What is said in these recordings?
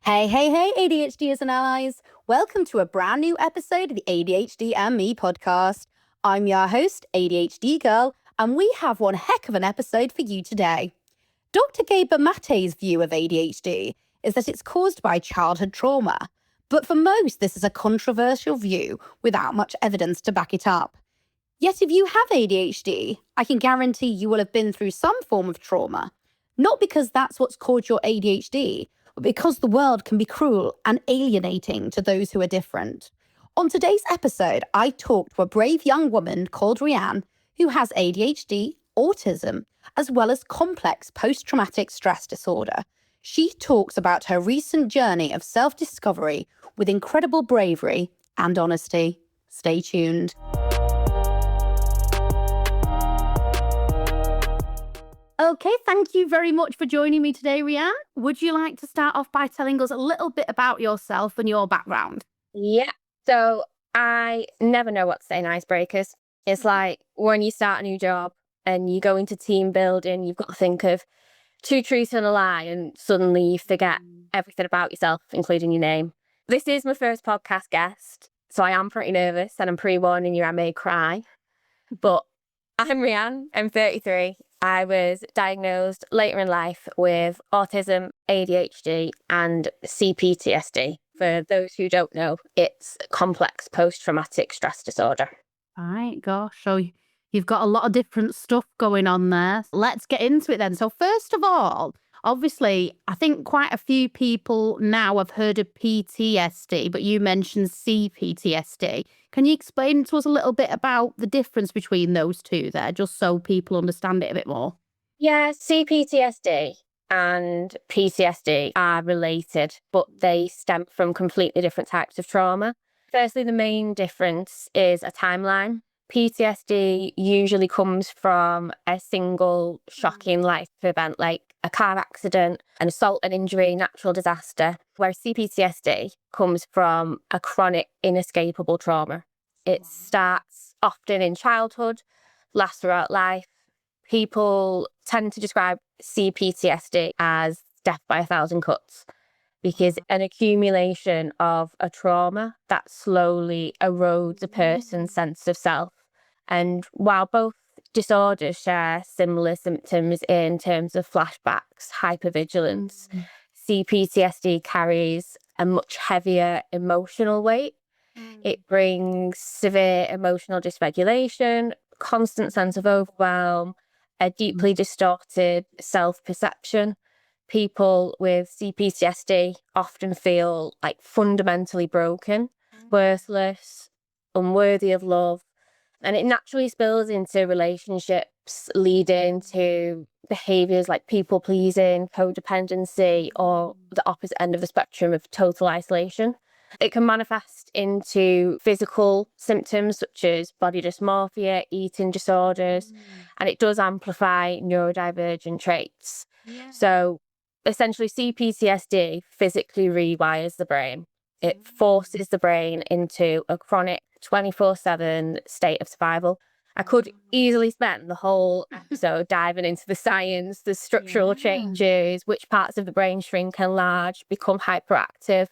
Hey, hey, hey, ADHDers and allies. Welcome to a brand new episode of the ADHD and Me podcast. I'm your host, ADHD Girl, and we have one heck of an episode for you today. Dr. Gaber Mate's view of ADHD is that it's caused by childhood trauma. But for most, this is a controversial view without much evidence to back it up. Yet if you have ADHD, I can guarantee you will have been through some form of trauma. Not because that's what's caused your ADHD, but because the world can be cruel and alienating to those who are different. On today's episode, I talked to a brave young woman called Rianne who has ADHD, autism, as well as complex post-traumatic stress disorder. She talks about her recent journey of self-discovery with incredible bravery and honesty. Stay tuned. Okay, thank you very much for joining me today, Rianne. Would you like to start off by telling us a little bit about yourself and your background? Yeah. So I never know what to say in icebreakers. It's like when you start a new job and you go into team building, you've got to think of two truths and a lie, and suddenly you forget everything about yourself, including your name. This is my first podcast guest, so I am pretty nervous, and I'm pre-warning you I may cry. But I'm Rianne, I'm 33. I was diagnosed later in life with autism, ADHD, and CPTSD. For those who don't know, it's complex post-traumatic stress disorder. Right, gosh. So you've got a lot of different stuff going on there. Let's get into it then. So first of all, obviously, I think quite a few people now have heard of PTSD, but you mentioned CPTSD. Can you explain to us a little bit about the difference between those two there, just so people understand it a bit more? Yeah, CPTSD and PTSD are related, but they stem from completely different types of trauma. Firstly, the main difference is a timeline. PTSD usually comes from a single shocking life event like a car accident, an assault, an injury, natural disaster, whereas CPTSD comes from a chronic, inescapable trauma. It starts often in childhood, lasts throughout life. People tend to describe CPTSD as death by a thousand cuts because an accumulation of a trauma that slowly erodes a person's sense of self. And while both disorders share similar symptoms in terms of flashbacks, hypervigilance, CPTSD carries a much heavier emotional weight. It brings severe emotional dysregulation, constant sense of overwhelm, a deeply distorted self-perception. People with CPTSD often feel like fundamentally broken, worthless, unworthy of love, and it naturally spills into relationships, leading to behaviours like people pleasing, codependency, or the opposite end of the spectrum of total isolation. It can manifest into physical symptoms such as body dysmorphia, eating disorders, and it does amplify neurodivergent traits. So essentially, CPTSD physically rewires the brain. It forces the brain into a chronic 24/7 state of survival. I could easily spend the whole episode diving into the science, the structural changes, which parts of the brain shrink and enlarge, become hyperactive.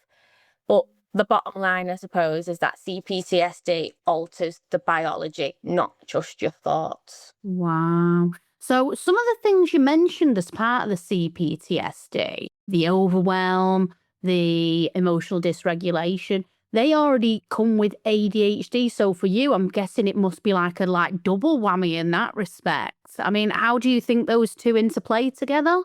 But the bottom line, I suppose, is that CPTSD alters the biology, not just your thoughts. Wow. So some of the things you mentioned as part of the CPTSD, the overwhelm, the emotional dysregulation, they already come with ADHD. So for you, I'm guessing it must be like a double whammy in that respect. I mean, how do you think those two interplay together?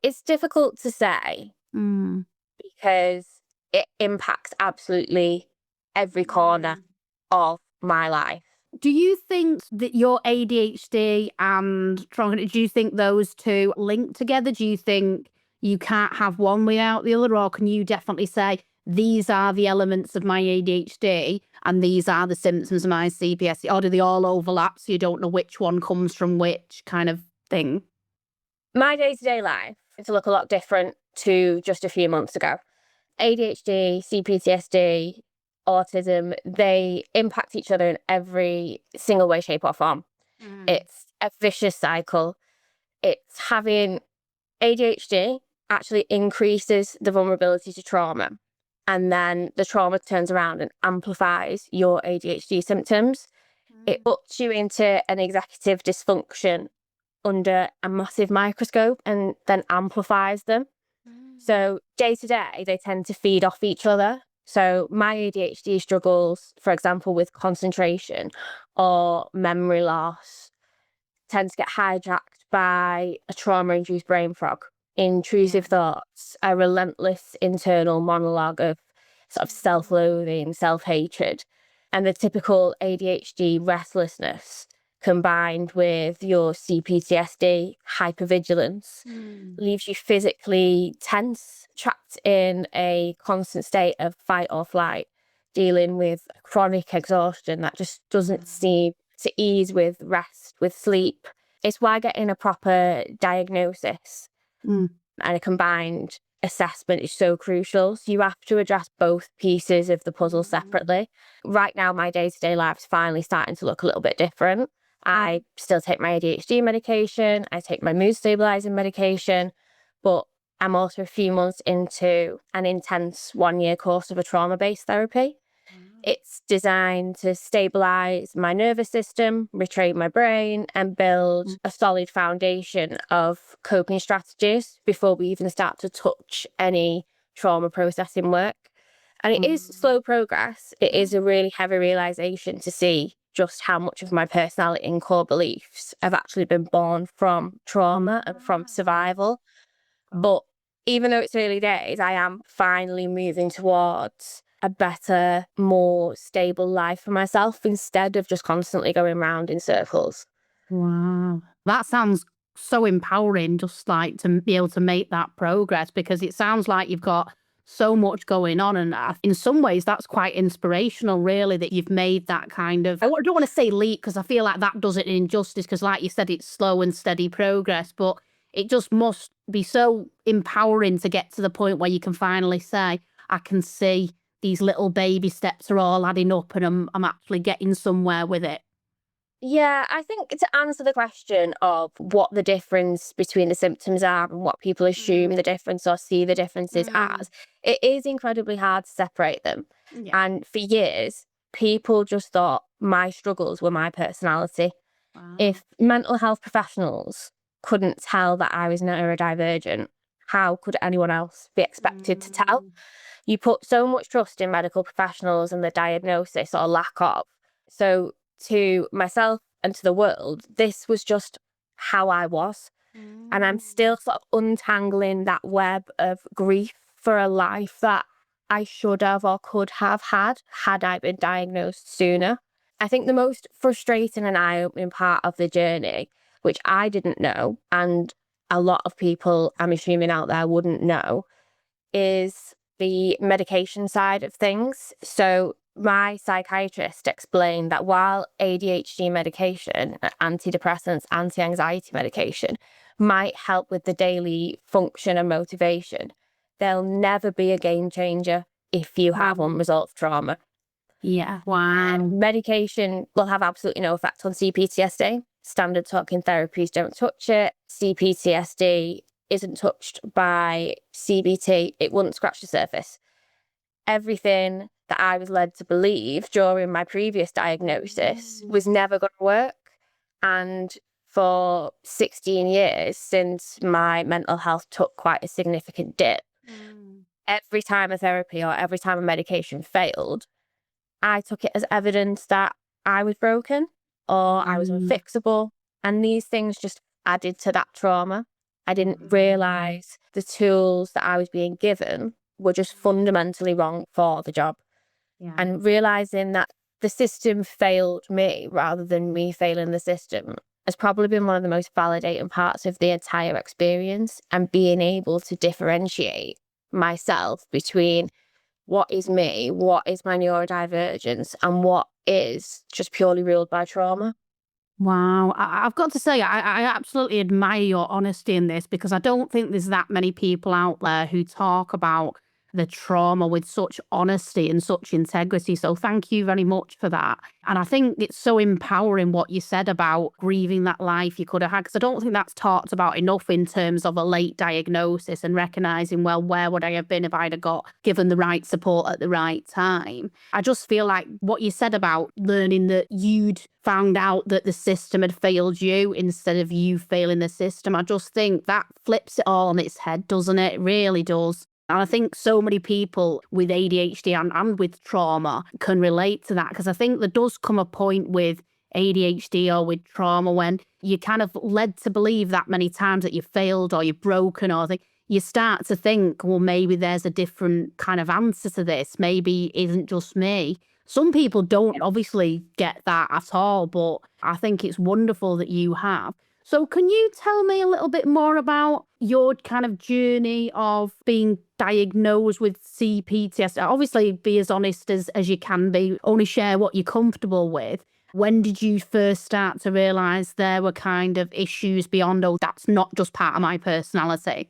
It's difficult to say Mm. because it impacts absolutely every corner of my life. Do you think that your ADHD and trauma, do you think those two link together? Do you think you can't have one without the other? Or can you definitely say, these are the elements of my ADHD and these are the symptoms of my CPSD? Or do they all overlap so you don't know which one comes from which kind of thing? My day-to-day life is to look a lot different to just a few months ago. ADHD, CPTSD, autism, they impact each other in every single way, shape, or form. It's a vicious cycle. It's having ADHD actually increases the vulnerability to trauma. And then the trauma turns around and amplifies your ADHD symptoms. It puts you into an executive dysfunction under a massive microscope and then amplifies them. So day to day, they tend to feed off each other. So my ADHD struggles, for example, with concentration or memory loss, tend to get hijacked by a trauma-induced brain fog, intrusive thoughts, a relentless internal monologue of sort of self-loathing, self-hatred, and the typical ADHD restlessness combined with your CPTSD, hypervigilance, leaves you physically tense, trapped in a constant state of fight or flight, dealing with chronic exhaustion that just doesn't seem to ease with rest, with sleep. It's why getting a proper diagnosis and a combined assessment is so crucial. So you have to address both pieces of the puzzle separately. Right now, my day-to-day life's finally starting to look a little bit different. I still take my ADHD medication, I take my mood stabilizing medication, but I'm also a few months into an intense 1-year course of a trauma-based therapy. It's designed to stabilize my nervous system, retrain my brain, and build a solid foundation of coping strategies before we even start to touch any trauma processing work. And it is slow progress. It is a really heavy realization to see just how much of my personality and core beliefs have actually been born from trauma and from survival. But even though it's early days, I am finally moving towards a better, more stable life for myself instead of just constantly going round in circles. Wow. That sounds so empowering, just like to be able to make that progress, because it sounds like you've got so much going on. And in some ways, that's quite inspirational, really, that you've made that kind of, I don't want to say leap, because I feel like that does it an injustice, because like you said, it's slow and steady progress, but it just must be so empowering to get to the point where you can finally say, I can see these little baby steps are all adding up and I'm actually getting somewhere with it. Yeah, I think to answer the question of what the difference between the symptoms are and what people assume the difference or see the differences as, it is incredibly hard to separate them. Yeah. And for years, people just thought my struggles were my personality. Wow. If mental health professionals couldn't tell that I was neurodivergent, how could anyone else be expected to tell? You put so much trust in medical professionals and the diagnosis or lack of. So to myself and to the world, this was just how I was. And I'm still sort of untangling that web of grief for a life that I should have or could have had I been diagnosed sooner. I think the most frustrating and eye-opening part of the journey, which I didn't know, and a lot of people I'm assuming out there wouldn't know, is the medication side of things. So my psychiatrist explained that while ADHD medication, antidepressants, anti-anxiety medication might help with the daily function and motivation, they'll never be a game changer if you have unresolved trauma. Yeah. Wow. Medication will have absolutely no effect on CPTSD. Standard talking therapies don't touch it. CPTSD isn't touched by CBT. It wouldn't scratch the surface. Everything that I was led to believe during my previous diagnosis was never going to work. And for 16 years, since my mental health took quite a significant dip, every time a therapy or every time a medication failed, I took it as evidence that I was broken or I was unfixable. And these things just added to that trauma. I didn't realise the tools that I was being given were just fundamentally wrong for the job. Yeah. And realising that the system failed me rather than me failing the system has probably been one of the most validating parts of the entire experience, and being able to differentiate myself between what is me, what is my neurodivergence, and what is just purely ruled by trauma. Wow. I've got to say, I absolutely admire your honesty in this, because I don't think there's that many people out there who talk about the trauma with such honesty and such integrity. So thank you very much for that. And I think it's so empowering what you said about grieving that life you could have had, because I don't think that's talked about enough in terms of a late diagnosis and recognising, well, where would I have been if I'd have got given the right support at the right time. I just feel like what you said about learning that you'd found out that the system had failed you instead of you failing the system, I just think that flips it all on its head, doesn't it? It really does. And I think so many people with ADHD and with trauma can relate to that, because I think there does come a point with ADHD or with trauma when you're kind of led to believe that many times that you've failed or you're broken, or you start to think, well, maybe there's a different kind of answer to this. Maybe it isn't just me. Some people don't obviously get that at all, but I think it's wonderful that you have. So can you tell me a little bit more about your kind of journey of being diagnosed with CPTSD? Obviously, be as honest as you can be, only share what you're comfortable with. When did you first start to realise there were kind of issues beyond, oh, that's not just part of my personality?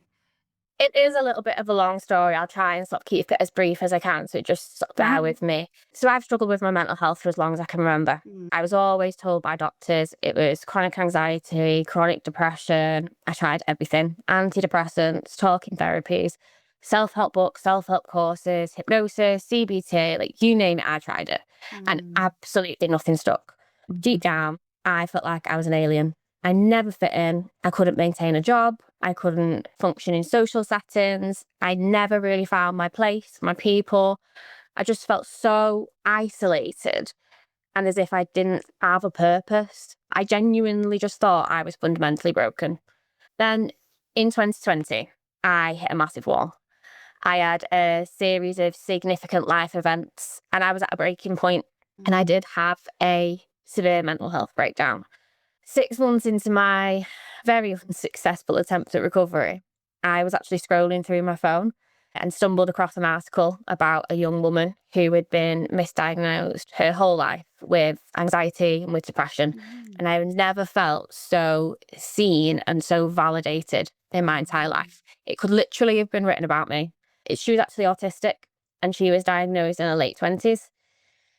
It is a little bit of a long story. I'll try and keep it as brief as I can, so just bear with me. So I've struggled with my mental health for as long as I can remember. I was always told by doctors it was chronic anxiety, chronic depression. I tried everything: antidepressants, talking therapies, self-help books, self-help courses, hypnosis, CBT, like you name it, I tried it. And absolutely nothing stuck. Deep down, I felt like I was an alien. I never fit in. I couldn't maintain a job. I couldn't function in social settings. I never really found my place, my people. I just felt so isolated and as if I didn't have a purpose. I genuinely just thought I was fundamentally broken. Then in 2020, I hit a massive wall. I had a series of significant life events and I was at a breaking point, and I did have a severe mental health breakdown. 6 months into my very unsuccessful attempt at recovery, I was actually scrolling through my phone and stumbled across an article about a young woman who had been misdiagnosed her whole life with anxiety and with depression. And I never felt so seen and so validated in my entire life. It could literally have been written about me. She was actually autistic and she was diagnosed in her late 20s.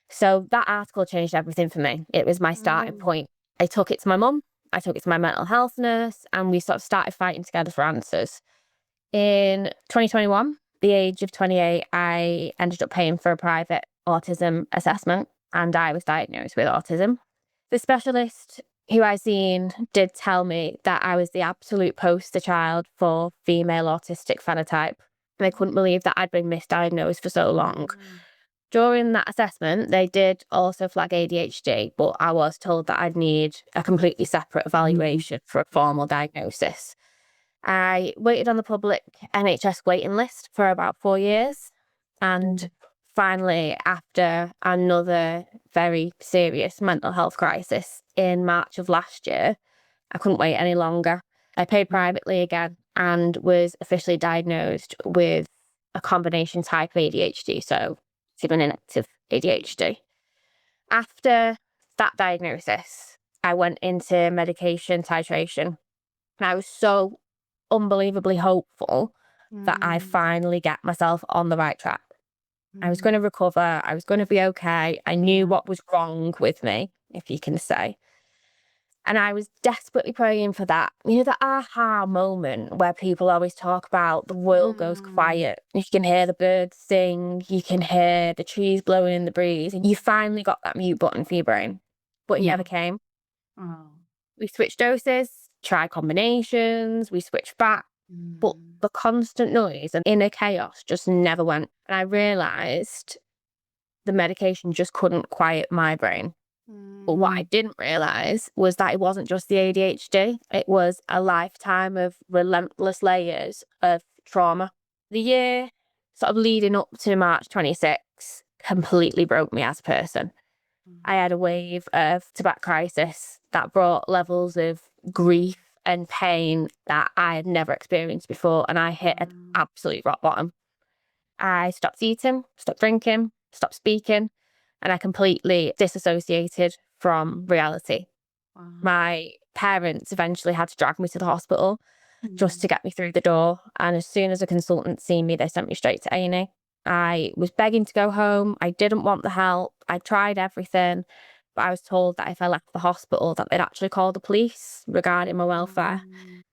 So that article changed everything for me. It was my starting point. I took it to my mum, I took it to my mental health nurse, and we sort of started fighting together for answers. In 2021, the age of 28, I ended up paying for a private autism assessment, and I was diagnosed with autism. The specialist who I seen did tell me that I was the absolute poster child for female autistic phenotype. And I couldn't believe that I'd been misdiagnosed for so long. During that assessment, they did also flag ADHD, but I was told that I'd need a completely separate evaluation for a formal diagnosis. I waited on the public NHS waiting list for about 4 years. And finally, after another very serious mental health crisis in March of last year, I couldn't wait any longer. I paid privately again and was officially diagnosed with a combination type of ADHD, so even inactive ADHD. After that diagnosis, I went into medication titration, and I was so unbelievably hopeful that I finally get myself on the right track. I was going to recover. I was going to be okay. I knew what was wrong with me, if you can say. And I was desperately praying for that, that aha moment where people always talk about the world goes quiet. You can hear the birds sing, you can hear the trees blowing in the breeze, and you finally got that mute button for your brain. But it never came. We switched doses, tried combinations, we switched back, but the constant noise and inner chaos just never went. And I realised the medication just couldn't quiet my brain. But what I didn't realise was that it wasn't just the ADHD. It was a lifetime of relentless layers of trauma. The year sort of leading up to March 26 completely broke me as a person. I had a wave of tobacco crisis that brought levels of grief and pain that I had never experienced before, and I hit an absolute rock bottom. I stopped eating, stopped drinking, stopped speaking, and I completely disassociated from reality. My parents eventually had to drag me to the hospital, just to get me through the door. And as soon as a consultant seen me, they sent me straight to A&E. I was begging to go home. I didn't want the help. I tried everything, but I was told that if I left the hospital, that they'd actually call the police regarding my welfare.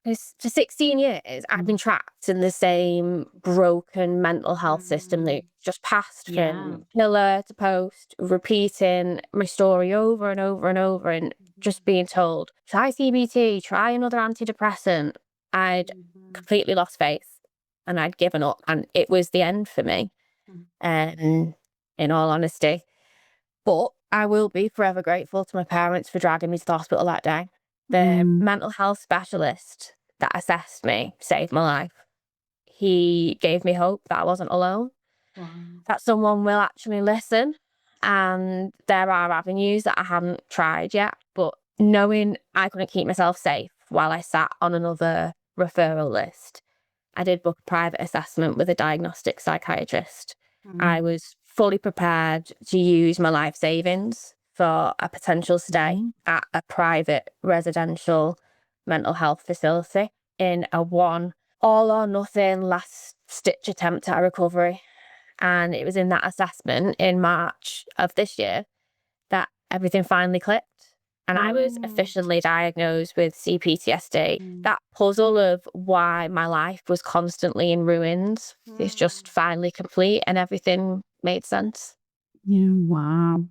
Because for 16 years, I've been trapped in the same broken mental health system that just passed from pillar to post, repeating my story over and over and over, and just being told, try CBT, try another antidepressant. I'd completely lost faith and I'd given up, and it was the end for me, in all honesty. But I will be forever grateful to my parents for dragging me to the hospital that day. The mental health specialist that assessed me saved my life. He gave me hope that I wasn't alone, that someone will actually listen. And there are avenues that I haven't tried yet, but knowing I couldn't keep myself safe while I sat on another referral list, I did book a private assessment with a diagnostic psychiatrist. I was fully prepared to use my life savings for a potential stay at a private residential mental health facility in a one all or nothing last stitch attempt at a recovery. And it was in that assessment in March of this year that everything finally clicked. And I was officially diagnosed with CPTSD. That puzzle of why my life was constantly in ruins is just finally complete, and everything made sense. Yeah, wow.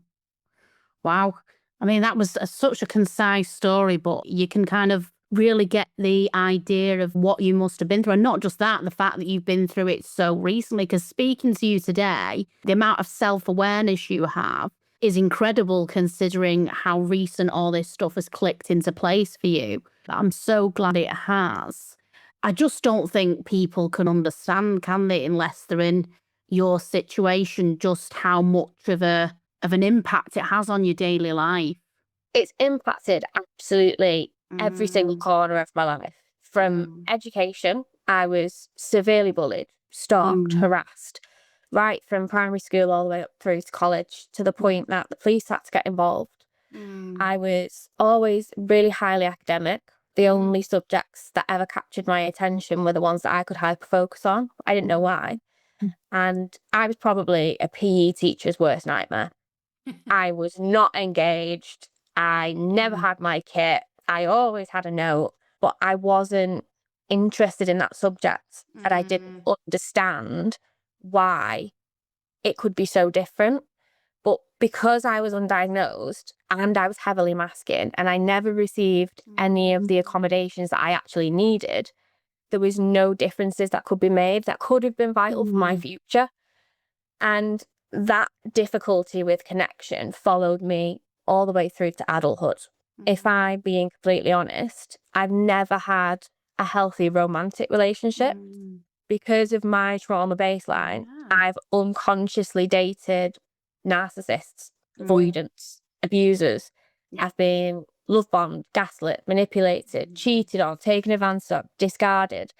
Wow. I mean, that was such a concise story, but you can kind of really get the idea of what you must have been through. And not just that, the fact that you've been through it so recently, because speaking to you today, the amount of self-awareness you have is incredible considering how recent all this stuff has clicked into place for you. I'm so glad it has. I just don't think people can understand, can they, unless they're in your situation, just how much of an impact it has on your daily life. It's impacted absolutely every single corner of my life. From education, I was severely bullied, stalked, harassed, right from primary school all the way up through to college, to the point that the police had to get involved. I was always really highly academic. The only subjects that ever captured my attention were the ones that I could hyper-focus on. I didn't know why. And I was probably a PE teacher's worst nightmare. I was not engaged. I never had my kit. I always had a note, but I wasn't interested in that subject. And I didn't understand why it could be so different. But because I was undiagnosed and I was heavily masking and I never received any of the accommodations that I actually needed, there was no differences that could be made that could have been vital for my future. And that difficulty with connection followed me all the way through to adulthood. If I'm being completely honest, I've never had a healthy romantic relationship. Because of my trauma baseline, I've unconsciously dated narcissists, avoidants, abusers. I've been love bombed, gaslit, manipulated, cheated on, taken advantage of, discarded,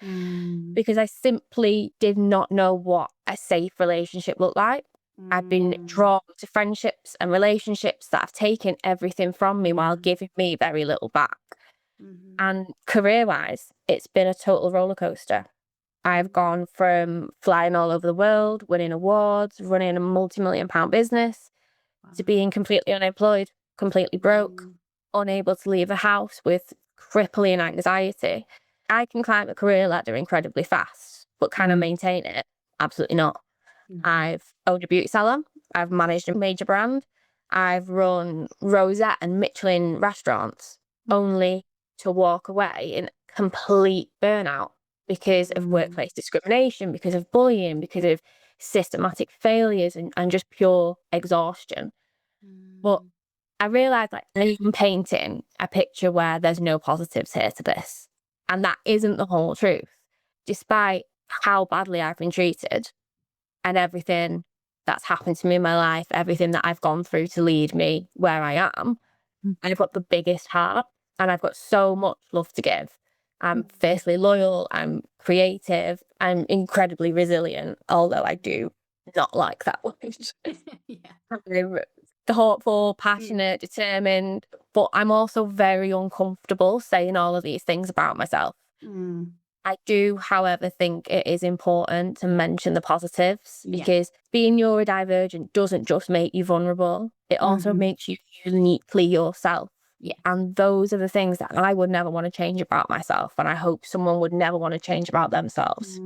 because I simply did not know what a safe relationship looked like. I've been drawn to friendships and relationships that have taken everything from me while giving me very little back. And career-wise, it's been a total roller coaster. I've gone from flying all over the world, winning awards, running a multi-million-pound business, to being completely unemployed, completely broke, unable to leave the house with crippling anxiety. I can climb a career ladder incredibly fast, but can I maintain it? Absolutely not. I've owned a beauty salon. I've managed a major brand. I've run Rosette and Michelin restaurants, only to walk away in complete burnout because of workplace discrimination, because of bullying, because of systematic failures and just pure exhaustion. But I realised, like, I'm painting a picture where there's no positives here to this. And that isn't the whole truth. Despite how badly I've been treated and everything that's happened to me in my life, everything that I've gone through to lead me where I am, I've got the biggest heart and I've got so much love to give. I'm fiercely loyal, I'm creative, I'm incredibly resilient, although I do not like that word. I'm thoughtful, passionate, determined, but I'm also very uncomfortable saying all of these things about myself. I do, however, think it is important to mention the positives, Yeah. because being neurodivergent doesn't just make you vulnerable, it also makes you uniquely yourself. Yeah. And those are the things that I would never want to change about myself, and I hope someone would never want to change about themselves.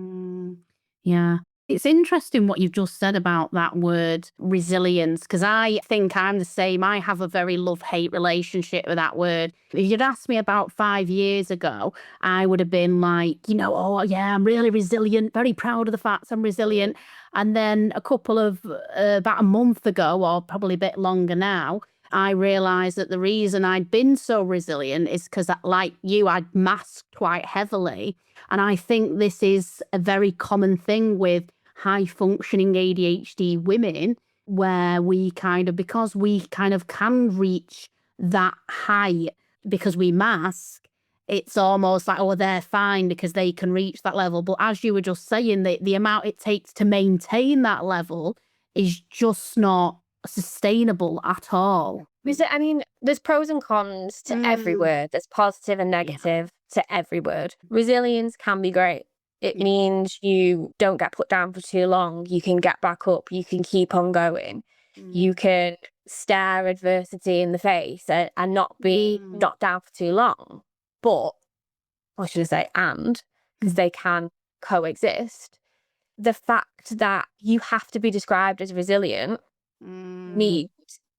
Yeah. It's interesting what you've just said about that word resilience, because I think I'm the same. I have a very love-hate relationship with that word. If you'd asked me about 5 years ago, I would have been like, oh yeah, I'm really resilient, very proud of the fact I'm resilient. And then about a month ago, or probably a bit longer now, I realised that the reason I'd been so resilient is because, like you, I'd masked quite heavily. And I think this is a very common thing with high functioning ADHD women, where because we kind of can reach that height because we mask, it's almost like, oh, they're fine because they can reach that level. But as you were just saying, the amount it takes to maintain that level is just not sustainable at all. I mean, there's pros and cons to every word. There's positive and negative to every word. Resilience can be great. It means you don't get put down for too long. You can get back up. You can keep on going. You can stare adversity in the face and not be knocked down for too long. But, or should I say, because they can coexist. The fact that you have to be described as resilient means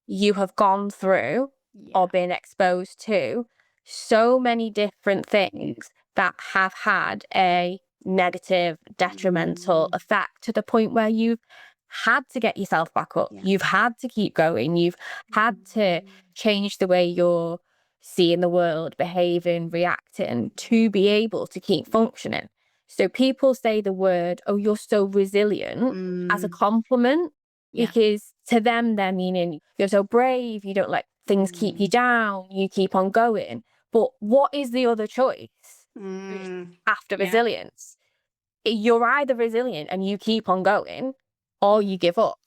you have gone through or been exposed to so many different things that have had a negative, detrimental effect, to the point where you've had to get yourself back up. You've had to keep going. You've had to change the way you're seeing the world, behaving, reacting, to be able to keep functioning. So people say the word, oh, you're so resilient, as a compliment, because to them, they're meaning you're so brave, you don't let things keep you down, you keep on going. But what is the other choice after resilience? You're either resilient and you keep on going, or you give up.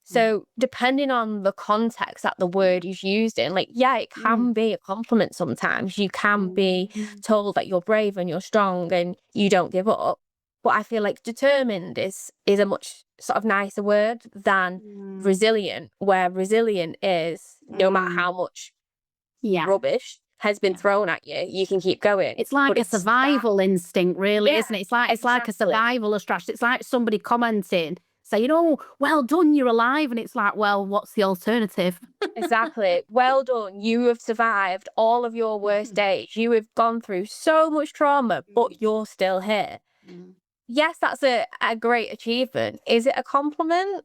So depending on the context that the word is used in, like, it can be a compliment sometimes. You can be told that you're brave and you're strong and you don't give up. But I feel like determined is a much sort of nicer word than resilient, where resilient is no matter how much rubbish has been thrown at you, you can keep going. It's like a survival instinct, really, isn't it? It's like a survival strategy. It's like somebody commenting, saying, oh, well done, you're alive. And it's like, well, what's the alternative? Exactly. Well done. You have survived all of your worst days. You have gone through so much trauma, but you're still here. Yes, that's a great achievement. Is it a compliment?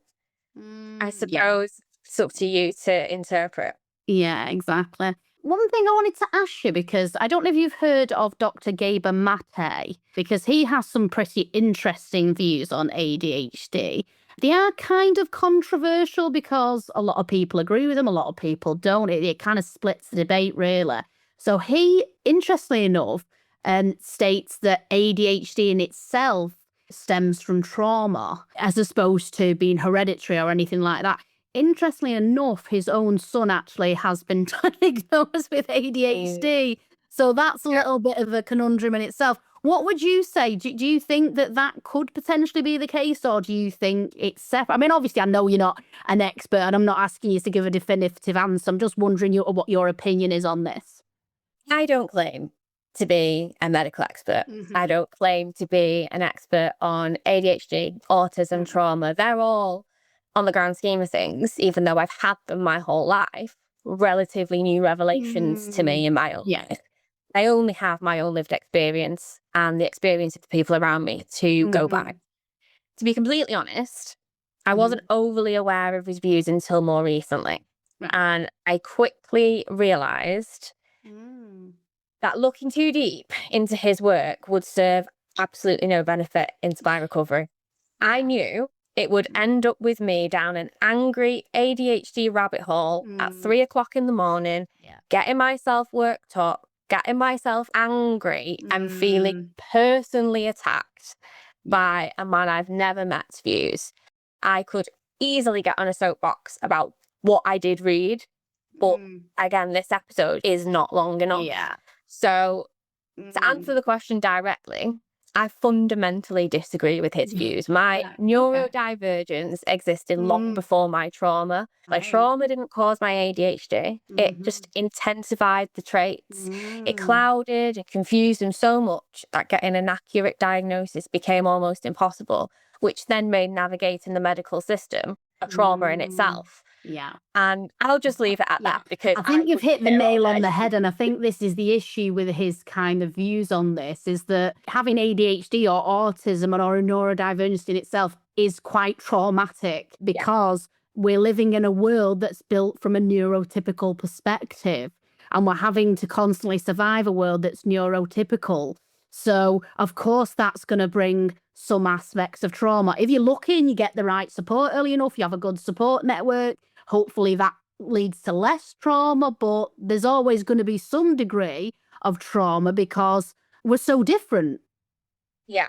I suppose it's up to you to interpret. Yeah, exactly. One thing I wanted to ask you, because I don't know if you've heard of Dr. Gaber Mate, because he has some pretty interesting views on ADHD. They are kind of controversial because a lot of people agree with him, a lot of people don't. It kind of splits the debate, really. So he, interestingly enough, states that ADHD in itself stems from trauma, as opposed to being hereditary or anything like that. Interestingly enough, his own son actually has been diagnosed with ADHD. So that's a little bit of a conundrum in itself. What would you say? Do you think that could potentially be the case, or do you think it's separate? I mean, obviously, I know you're not an expert, and I'm not asking you to give a definitive answer. I'm just wondering what your opinion is on this. I don't claim to be a medical expert. I don't claim to be an expert on ADHD, autism, trauma. They're all, on the grand scheme of things, even though I've had them my whole life, relatively new revelations to me in my own life. I only have my own lived experience and the experience of the people around me to go by. To be completely honest, I wasn't overly aware of his views until more recently. And I quickly realised that looking too deep into his work would serve absolutely no benefit into my recovery. I knew it would end up with me down an angry ADHD rabbit hole at 3 o'clock in the morning, getting myself worked up, getting myself angry, and feeling personally attacked by a man I've never met's views. I could easily get on a soapbox about what I did read, but again, this episode is not long enough. So to answer the question directly, I fundamentally disagree with his views. My neurodivergence existed long before my trauma. My trauma didn't cause my ADHD. It just intensified the traits. It clouded and confused him so much that getting an accurate diagnosis became almost impossible, which then made navigating the medical system a trauma in itself. Yeah. And I'll just leave it at that, because I think you've hit the nail on the head. And I think this is the issue with his kind of views on this, is that having ADHD or autism or a neurodivergence in itself is quite traumatic, because we're living in a world that's built from a neurotypical perspective, and we're having to constantly survive a world that's neurotypical. So, of course, that's going to bring some aspects of trauma. If you're lucky and you get the right support early enough, you have a good support network, hopefully that leads to less trauma, but there's always going to be some degree of trauma because we're so different. Yeah.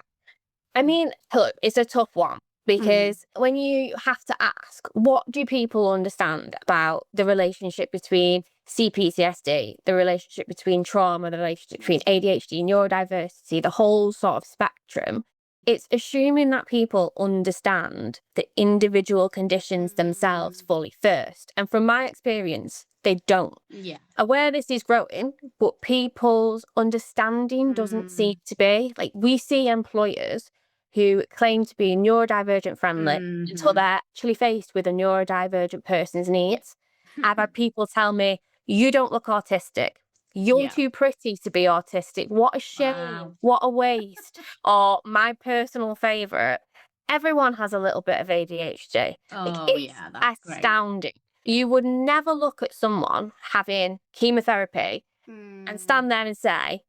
I mean, look, it's a tough one, because when you have to ask, what do people understand about the relationship between CPTSD, the relationship between trauma, the relationship between ADHD, neurodiversity, the whole sort of spectrum, it's assuming that people understand the individual conditions themselves fully first. And from my experience, they don't. Yeah. Awareness is growing, but people's understanding doesn't seem to be. Like, we see employers who claim to be neurodivergent friendly until they're actually faced with a neurodivergent person's needs. I've had people tell me, you don't look autistic. You're too pretty to be autistic. What a shame. Wow. What a waste. Or my personal favourite, everyone has a little bit of ADHD. It's That's great. astounding. You would never look at someone having chemotherapy and stand there and say,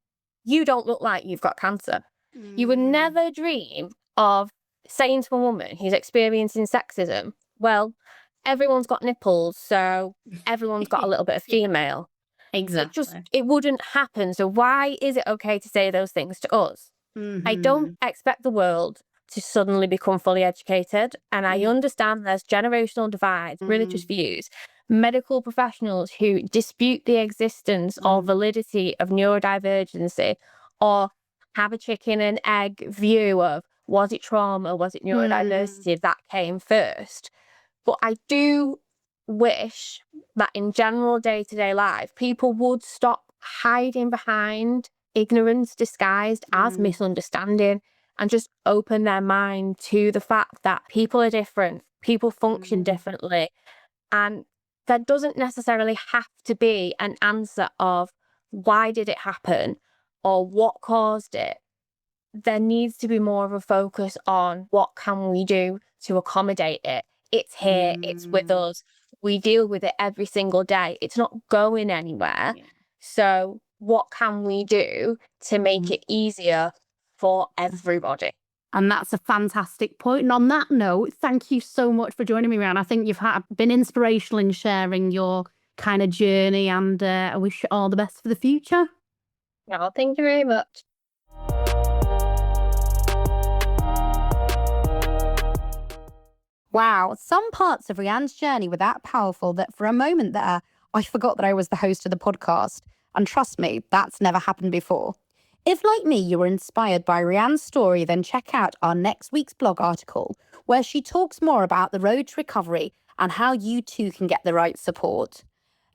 you don't look like you've got cancer. You would never dream of saying to a woman who's experiencing sexism, well, everyone's got nipples, so everyone's got a little bit of female. Exactly. It wouldn't happen. So why is it okay to say those things to us? I don't expect the world to suddenly become fully educated. And I understand there's generational divides, religious views, medical professionals who dispute the existence or validity of neurodivergency, or have a chicken and egg view of, was it trauma, was it neurodiversity that came first? But I do wish that in general day-to-day life, people would stop hiding behind ignorance disguised as misunderstanding, and just open their mind to the fact that people are different, people function differently, and there doesn't necessarily have to be an answer of why did it happen or what caused it. There needs to be more of a focus on what can we do to accommodate it. It's here, it's with us. We deal with it every single day. It's not going anywhere. So what can we do to make it easier for everybody? And that's a fantastic point. And on that note, thank you so much for joining me, Ryan. I think you've been inspirational in sharing your kind of journey, and I wish you all the best for the future. Oh, thank you very much. Wow, some parts of Rianne's journey were that powerful that for a moment there, I forgot that I was the host of the podcast. And trust me, that's never happened before. If, like me, you were inspired by Rianne's story, then check out our next week's blog article, where she talks more about the road to recovery and how you too can get the right support.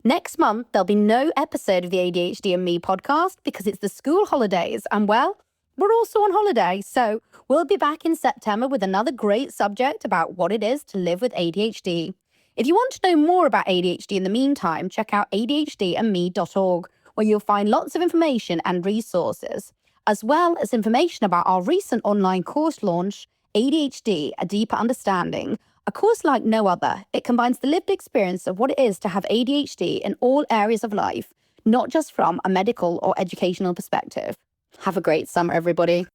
Next month, there'll be no episode of the ADHD and Me podcast because it's the school holidays, and well, we're also on holiday, so we'll be back in September with another great subject about what it is to live with ADHD. If you want to know more about ADHD in the meantime, check out ADHDandme.org, where you'll find lots of information and resources, as well as information about our recent online course launch, ADHD, A Deeper Understanding, a course like no other. It combines the lived experience of what it is to have ADHD in all areas of life, not just from a medical or educational perspective. Have a great summer, everybody.